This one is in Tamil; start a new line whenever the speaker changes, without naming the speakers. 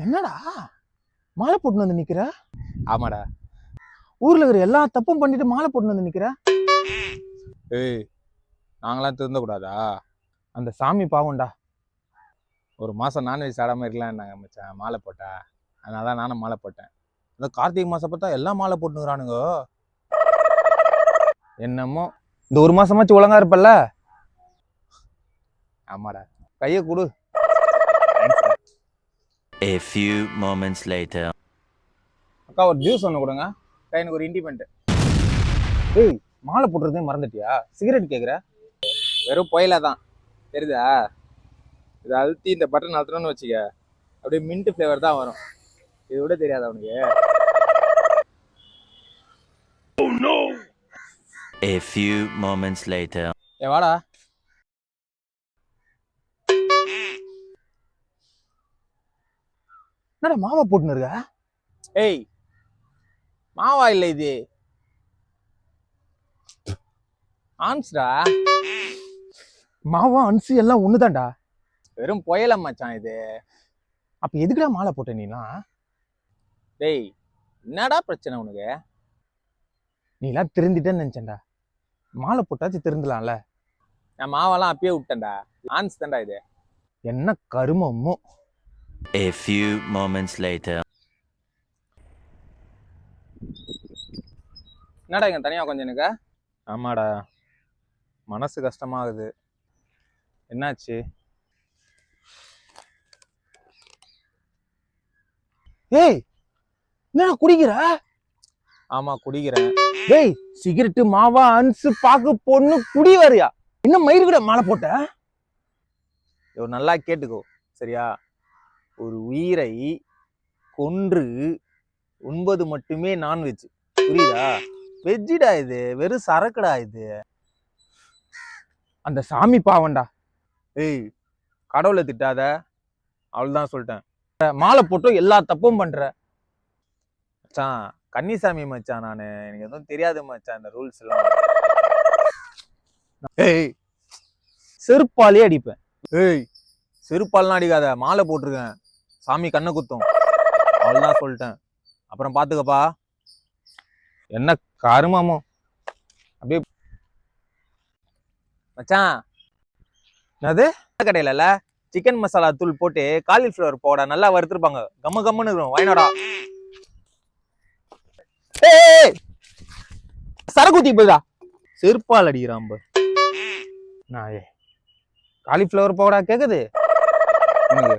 என்னடா மாலை போட்டுன்னு வந்து நிக்கிற?
ஆமாடா.
ஊர்ல இருக்கிற எல்லா தப்பும் பண்ணிட்டு மாலை போட்டுன்னு வந்து நிக்கிற?
ஏய், நாங்களாம் திருந்த கூடாதா?
அந்த சாமி பாவம்டா.
ஒரு மாசம் நான்வெஜ் சாடாம இருக்கலாம்னாங்க மச்சான் மாலை போட்டா. அதனால நானும் மாலை போட்டேன். இந்த கார்த்திகை மாசம் பார்த்தா எல்லாம் மாலை போட்டுக்கிறானுங்க.
என்னமோ இந்த ஒரு மாசமாச்சு ஒழுங்கா இருப்பல்ல?
ஆமாடா.
கைய கொடு.
A few moments later.
அக்கா ஒரு ஜூஸ் ஒன்று கொடுங்க. அக்கா எனக்கு ஒரு இண்டிபெண்ட்.
ஏய், மாலை போட்டுறதே மறந்துட்டியா? சிகரெட் கேக்குற?
வெறும் புயலா தான் தெரியுதா? இதை அழுத்தி இந்த பட்டன் அழுத்தணும்னு வச்சுக்க, அப்படியே மின்ட் ஃப்ளேவர் தான் வரும். இது விட தெரியாதா உனக்கு?
A few moments later.
ஏ வாடா.
என்னடா மாவை போட்டுன்னு இருக்க?
ஏய், மாவா இல்லை இது, ஆன்ஸ்டா.
மாவா அன்சு எல்லாம் ஒண்ணுதான்டா.
வெறும் புயல மச்சான் இது.
அப்ப எதுக்குடா மாலை போட்ட நீனா?
டேய், என்னடா பிரச்சனை உனக்கு?
நீ எல்லாம் திருந்திட்டேன்னு நினைச்சேன்டா. மாலை போட்டாச்சு திருந்தலாம்ல.
நான் மாவெல்லாம் அப்பயே விட்டேன்டா. ஆன்ஸ் தான்டா இது.
என்ன கருமமோ.
A few moments later.
என்னடா இங்க தனியா கொஞ்சம் எனக்கு?
ஆமாடா, மனசு கஷ்டமாகுது.
என்னாச்சு?
ஏய், என்னடா குடிக்கிற?
ஆமா குடிக்கிறேன்.
ஏய், சிகரெட்டு மாவா அன்சு பாக்கு பொண்ணு குடி வரியா? என்ன மயிறு கூட மாலை போட்ட?
இவர் நல்லா கேட்டுக்கோ சரியா? ஒரு உயிரை கொன்று உண்பது மட்டுமே நான்வெஜ், புரியுதா? வெஜ்ஜிடா இது, வெறும் சரக்குடா இது.
அந்த சாமி பாவம்டா.
ஏய், கடவுளை திட்டாத, அவ்வளவுதான் சொல்லிட்டேன்.
மாலை போட்டு எல்லா தப்பும் பண்ற.
மச்சான் கன்னிசாமி மச்சான், நானு எனக்கு எதுவும் தெரியாது மச்சான் இந்த ரூல்ஸ் எல்லாம்.
ஏய், செருப்பாலே அடிப்பேன்.
ஏய், செருப்பால்லாம் அடிக்காத, மாலை போட்டிருக்கேன், சாமி கண்ணை குத்தும், அவ்வளவுதான் சொல்லிட்டேன். அப்புறம் பாத்துக்கப்பா.
என்ன கருமமோ.
அப்படியே மச்சான்.
என்னது?
கடையில சிக்கன் மசாலா தூள் போட்டு காலிஃப்ளவர் போட நல்லா வறுத்துருப்பாங்க, கம்ம கம்முன்னு இருக்கும், வயநாடா.
ஏய், சரக்குத்தி போதா செருப்பால் அடிக்கிறான் பாரு. நான் காலிஃப்ளவர் பவுடா கேக்குது உனக்கு?